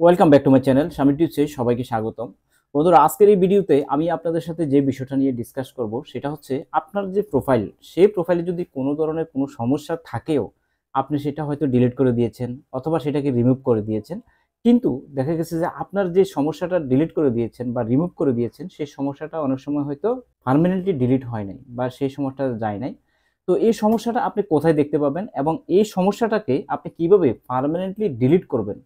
Welcome back to my channel স্বামী টিপসে সবাইকে স্বাগতম। বন্ধুরা, আজকের এই ভিডিওতে আমি আপনাদের সাথে যে বিষয়টা নিয়ে ডিসকাস করব সেটা হচ্ছে আপনার যে প্রোফাইল, সেই প্রোফাইলে যদি কোনো ধরনের কোনো সমস্যা থাকেও আপনি সেটা হয়তো ডিলিট করে দিয়েছেন অথবা সেটাকে রিমুভ করে দিয়েছেন, কিন্তু দেখা গেছে যে আপনার যে সমস্যাটা ডিলিট করে দিয়েছেন বা রিমুভ করে দিয়েছেন সেই সমস্যাটা অনেক সময় হয়তো পার্মানেন্টলি ডিলিট হয় নাই বা সেই সমস্যাটা যায় নাই। তো এই সমস্যাটা আপনি কোথায় দেখতে পাবেন এবং এই সমস্যাটাকে আপনি কিভাবে পার্মানেন্টলি ডিলিট করবেন,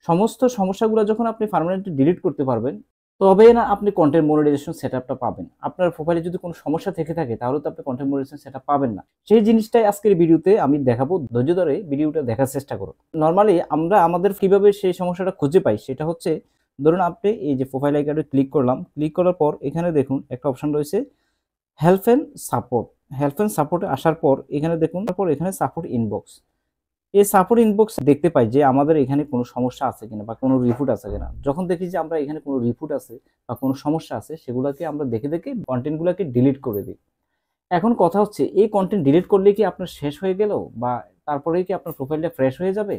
সমস্ত সমস্যাগুলো যখন আপনি পার্মানেন্টলি ডিলিট করতে পারবেন, তবে না আপনি কন্টেন্ট মনিটাইজেশন সেটআপটা পাবেন। আপনার প্রোফাইলে যদি কোনো সমস্যা থেকে থাকে তাহলে তো আপনি কন্টেন্ট মনিটাইজেশন সেটআপ পাবেন না। সেই জিনিসটাই আজকের ভিডিওতে আমি দেখাবো। ধৈর্য ধরে ভিডিওটা দেখার চেষ্টা করুন। নরমালি আমরা আমাদের কিভাবে সেই সমস্যাটা খুঁজে পাই সেটা হচ্ছে, ধরুন আপনি এই যে প্রোফাইল আইকনে ক্লিক করলাম, ক্লিক করার পর এখানে দেখুন একটা অপশন রয়েছে help and support. Help and সাপোর্টে আসার পর এখানে দেখুন, তারপর এখানে সাপোর্ট ইনবক্স। এই সাপোর্ট ইনবক্স দেখতে পাই যে আমাদের এখানে কোনো সমস্যা আছে কিনা বা কোনো রিপোর্ট আছে কিনা। যখন দেখি যে আমরা এখানে কোনো রিপোর্ট আছে বা কোনো সমস্যা আছে, সেগুলোকে আমরা দেখে দেখে কন্টেন্টগুলোকে ডিলিট করে দিই। এখন কথা হচ্ছে, এই কন্টেন্ট ডিলিট করলে কি আপনার শেষ হয়ে গেল বা তারপরেই কি আপনার প্রোফাইলটা ফ্রেশ হয়ে যাবে?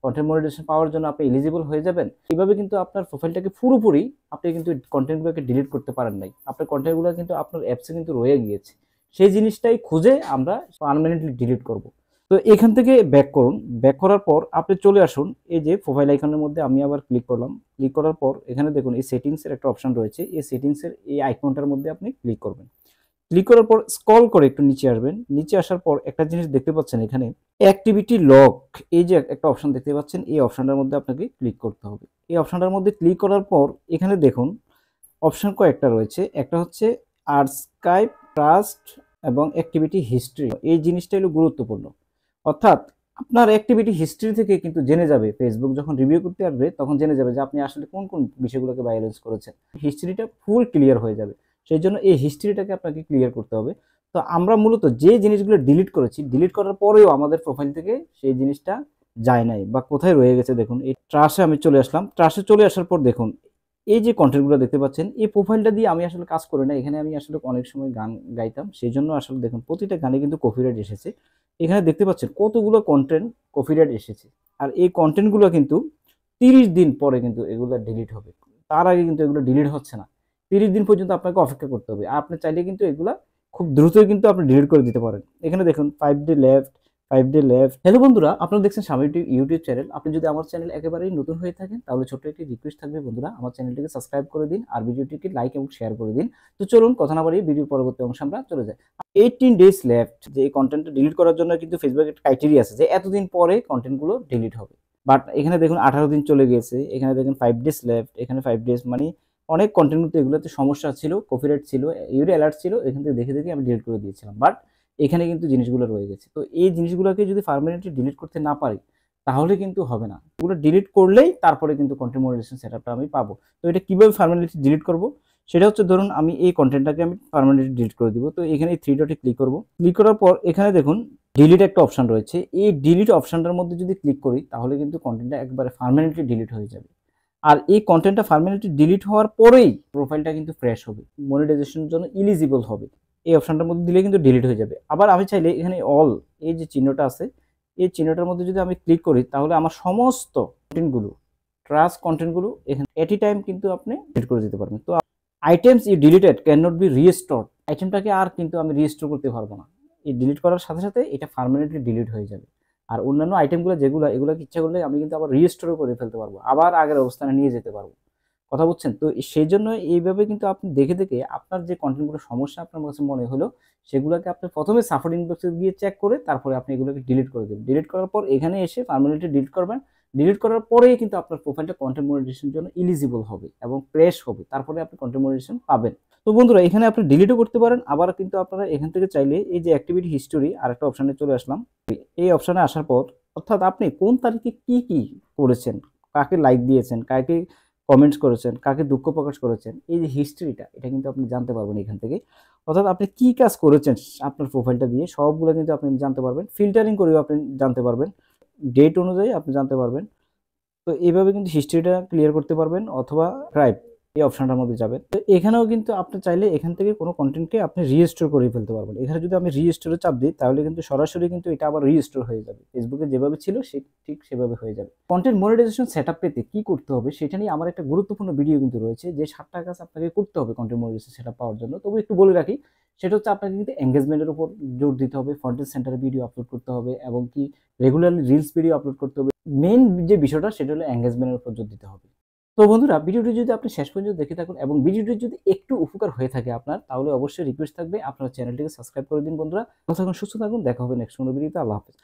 কন্টেন্ট মনিটাইজেশন পাওয়ার জন্য আপনি এলিজিবল হয়ে যাবেন? এভাবে কিন্তু আপনার প্রোফাইলটাকে পুরোপুরি আপনি কিন্তু কন্টেন্টগুলোকে ডিলিট করতে পারেন নাই। আপনার কন্টেন্টগুলো কিন্তু আপনার অ্যাপসে কিন্তু রয়ে গিয়েছে। সেই জিনিসটাই খুঁজে আমরা পার্মানেন্টলি ডিলিট করব। তো এখান থেকে ব্যাক করুন। ব্যাক করার পর আপনি চলে আসুন এই যে প্রোফাইল আইকনের মধ্যে, আমি আবার ক্লিক করলাম। ক্লিক করার পর এখানে দেখুন এই সেটিংসের একটা অপশন রয়েছে। এই সেটিংসের এই আইকনটার মধ্যে আপনি ক্লিক করবেন। ক্লিক করার পর স্ক্রল করে একটু নিচে আসবেন। নিচে আসার পর একটা জিনিস দেখতে পাচ্ছেন এখানে অ্যাক্টিভিটি লগ, এই যে একটা অপশন দেখতে পাচ্ছেন, এই অপশনটার মধ্যে আপনাকে ক্লিক করতে হবে। এই অপশনটার মধ্যে ক্লিক করার পর এখানে দেখুন অপশন কয়েকটা রয়েছে। একটা হচ্ছে আর্কাইভ, ট্রাস্ট এবং অ্যাক্টিভিটি হিস্ট্রি। এই জিনিসটা হলো গুরুত্বপূর্ণ। অর্থাৎ আপনার অ্যাক্টিভিটি হিস্ট্রি থেকে কিন্তু জেনে যাবে, ফেসবুক যখন রিভিউ করতে আসবে তখন জেনে যাবে যে আপনি আসলে কোন কোন বিষয়গুলোকে ভায়োলেন্স করেছেন। হিস্ট্রিটা ফুল ক্লিয়ার হয়ে যাবে। সেই জন্য এই হিস্ট্রিটাকে আপনাকে ক্লিয়ার করতে হবে। তো আমরা মূলত যে জিনিসগুলো ডিলিট করেছি, ডিলিট করার পরেও আমাদের প্রোফাইল থেকে সেই জিনিসটা যায় নাই বা কোথায় রয়ে গেছে দেখুন। এই ট্রাশে আমি চলে আসলাম। ট্রাশে চলে আসার পর দেখুন এই যে কন্টেন্টগুলো দেখতে পাচ্ছেন, এই প্রোফাইলটা দিয়ে আমি আসলে কাজ করি না। এখানে আমি আসলে অনেক সময় গান গাইতাম, সেই জন্য আসলে দেখুন প্রতিটা গানে কিন্তু কপিরাইট এসেছে। এখানে দেখতে পাচ্ছেন কতগুলো কন্টেন্ট কপিরাইট এসেছে। আর এই কন্টেন্টগুলো কিন্তু 30 দিন পরে কিন্তু এগুলো ডিলিট হবে। তার আগে কিন্তু এগুলো ডিলিট হচ্ছে না। 30 দিন পর্যন্ত আপনাকে অপেক্ষা করতে হবে। আর আপনি চাইলে কিন্তু এগুলা খুব দ্রুতই কিন্তু আপনি ডিলিট করে দিতে পারেন। এখানে দেখুন 5 day left, 5 day left. Hello বন্ধুরা, আপনারা দেখছেন স্বামী ইউটিউব চ্যানেল। আপনি যদি আমার চ্যানেল একেবারেই নতুন হয়ে থাকেন তাহলে ছোট্ট একটি রিকোয়েস্ট থাকবে বন্ধুরা, আমার চ্যানেলটিকে সাবস্ক্রাইব করে দিন আর ভিডিওটিকে লাইক এবং শেয়ার করে দিন। তো চলুন কথা না বাড়িয়ে ভিডিওর পরবর্তী অংশে আমরা চলে যাই। 18 ডেজ লেফট, যে এই কন্টেন্টটা ডিলিট করার জন্য কিন্তু ফেসবুক একটা ক্রাইটেরিয়া আছে যে এতদিন পরে কন্টেন্টগুলো ডিলিট হবে। বাট এখানে দেখুন 18 দিন চলে গিয়েছে। এখানে দেখুন 5 ডেজ লেফট, এখানে 5 ডেজ, মানে অনেক কন্টেন্ট কিন্তু এগুলোতে সমস্যা ছিল, কপিরাইট ছিল, ইউরি অ্যালার্ট ছিল। এখান থেকে দেখে দেখে আমি ডিলিট করে দিয়েছিলাম। বাট এখানে কিন্তু জিনিসগুলো রয়ে গেছে। তো এই জিনিসগুলোকে যদি পার্মানেন্টলি ডিলিট করতে না পারি তাহলে কিন্তু হবে না। এগুলো ডিলিট করলেই তারপরে কিন্তু কন্টেন্ট মনিটাইজেশন সেটআপটা আমি পাবো। তো এটা কিভাবে পার্মানেন্টলি ডিলিট করব সেটা হচ্ছে, ধরুন আমি এই কন্টেন্টটাকে আমি পার্মানেন্টলি ডিলিট করে দিব। তো এখানে এই থ্রি ডটে ক্লিক করব। ক্লিক করার পর এখানে দেখুন ডিলিট একটা অপশন রয়েছে। এই ডিলিট অপশনটার মধ্যে যদি ক্লিক করি তাহলে কিন্তু কন্টেন্টটা একবারে পার্মানেন্টলি ডিলিট হয়ে যাবে। আর এই কন্টেন্টটা পার্মানেন্টলি ডিলিট হওয়ার পরেই প্রোফাইলটা কিন্তু ফ্রেশ হবে, মনিটাইজেশনের জন্য এলিজিবল হবে। এই অপশনটার মধ্যে দিলে কিন্তু ডিলিট হয়ে যাবে। আবার আমি চাইলে এখানে অল, এই যে চিহ্নটা আছে, এই চিহ্নটার মধ্যে যদি আমি ক্লিক করি তাহলে আমার সমস্ত কন্টেন্টগুলো, ট্রাস্ট কন্টেন্টগুলো এখানে এট এ টাইম কিন্তু আপনি ডিলিট করে দিতে পারবেন। তো items you deleted can not be restore, আইটেমটাকে আর কিন্তু আমি রিস্টোর করতে পারবো না। এই ডিলিট করার সাথে সাথে এটা পার্মানেন্টলি ডিলিট হয়ে যাবে। আর অন্যান্য আইটেমগুলো যেগুলো, এগুলোকে ইচ্ছা করলে আমি কিন্তু আবার রিস্টোরও করে ফেলতে পারবো, আবার আগের অবস্থানে নিয়ে যেতে পারবো। কথা বুঝছেন? তো সেই জন্য এইভাবে কিন্তু আপনি দেখে দেখে আপনার যে কন্টেন্টগুলো সমস্যা আপনার কাছে মনে হলো সেগুলোকে আপনি প্রথমে সাপোর্ট ইনবক্সে গিয়ে চেক করে তারপরে আপনি এগুলোকে ডিলিট করে দেবেন। ডিলিট করার পর এখানে এসে পার্মানেন্টলি ডিলিট করবেন। ডিলিট করার পরেই কিন্তু আপনার প্রোফাইলটা কন্টেন্ট মনিটাইজেশনের জন্য এলিজিবল হবে এবং ফ্রেশ হবে। তারপরে আপনি কন্টেন্ট মনিটাইজেশন পাবেন। তো বন্ধুরা, এখানে আপনি ডিলিটও করতে পারেন। আবার কিন্তু আপনারা এখান থেকে চাইলে এই যে অ্যাক্টিভিটি হিস্টোরি আরেকটা অপশনে চলে আসলাম। এই অপশনে আসার পর অর্থাৎ আপনি কোন তারিখে কি কি করেছেন, কাকে লাইক দিয়েছেন, কাকে কমেন্টস করেছেন, কাকে দুঃখ প্রকাশ করেছেন, এই যে হিস্ট্রিটা এটা কিন্তু আপনি জানতে পারবেন এখান থেকে। অর্থাৎ আপনি কি কাজ করেছেন আপনার প্রোফাইলটা দিয়ে সবগুলো কিন্তু আপনি জানতে পারবেন। ফিল্টারিং করেও আপনি জানতে পারবেন, ডেট অনুযায়ী আপনি জানতে পারবেন। তো এইভাবে কিন্তু হিস্ট্রিটা ক্লিয়ার করতে পারবেন। অথবা ট্রাইব, এই অপশনটার মধ্যে যাবেন। তো এখানেও কিন্তু আপনি চাইলে এখান থেকে কোনো কন্টেন্টকে আপনি রিস্টোর করে ফেলতে পারবেন। এখানে যদি আমি রিস্টোরে চাপ দিই তাহলে কিন্তু সরাসরি কিন্তু এটা আবার রিস্টোর হয়ে যাবে। ফেসবুকে যেভাবে ছিল ঠিক সেভাবে হয়ে যাবে। কন্টেন্ট মনিটাইজেশন সেটআপ পেতে কি করতে হবে সেটা নিয়ে আমার একটা গুরুত্বপূর্ণ ভিডিও কিন্তু রয়েছে, যে 7টা কাজ আপনাকে করতে হবে কন্টেন্ট মনিটাইজেশন সেটআপ পাওয়ার জন্য। তবু একটু বলে রাখি, সেটা হচ্ছে আপনাকে কিন্তু এনগেজমেন্টের উপর জোর দিতে হবে, কন্টেন্ট সেন্টারে ভিডিও আপলোড করতে হবে এবং কি রেগুলারলি রিলস ভিডিও আপলোড করতে হবে। মেইন যে বিষয়টা সেটা হলো এনগেজমেন্টের উপর জোর দিতে হবে। তো বন্ধুরা, ভিডিওটি যদি আপনি শেষ পর্যন্ত দেখে থাকুন এবং ভিডিওটি যদি একটু উপকার হয়ে থাকে আপনার, তাহলে অবশ্যই রিকোয়েস্ট থাকবে আপনার চ্যানেলটিকে সাবস্ক্রাইব করে দিন বন্ধুরা। ভালো থাকুন, সুস্থ থাকুন, দেখা হবে নেক্সট কোনো ভিডিওতে। আল্লাহ হাফেজ।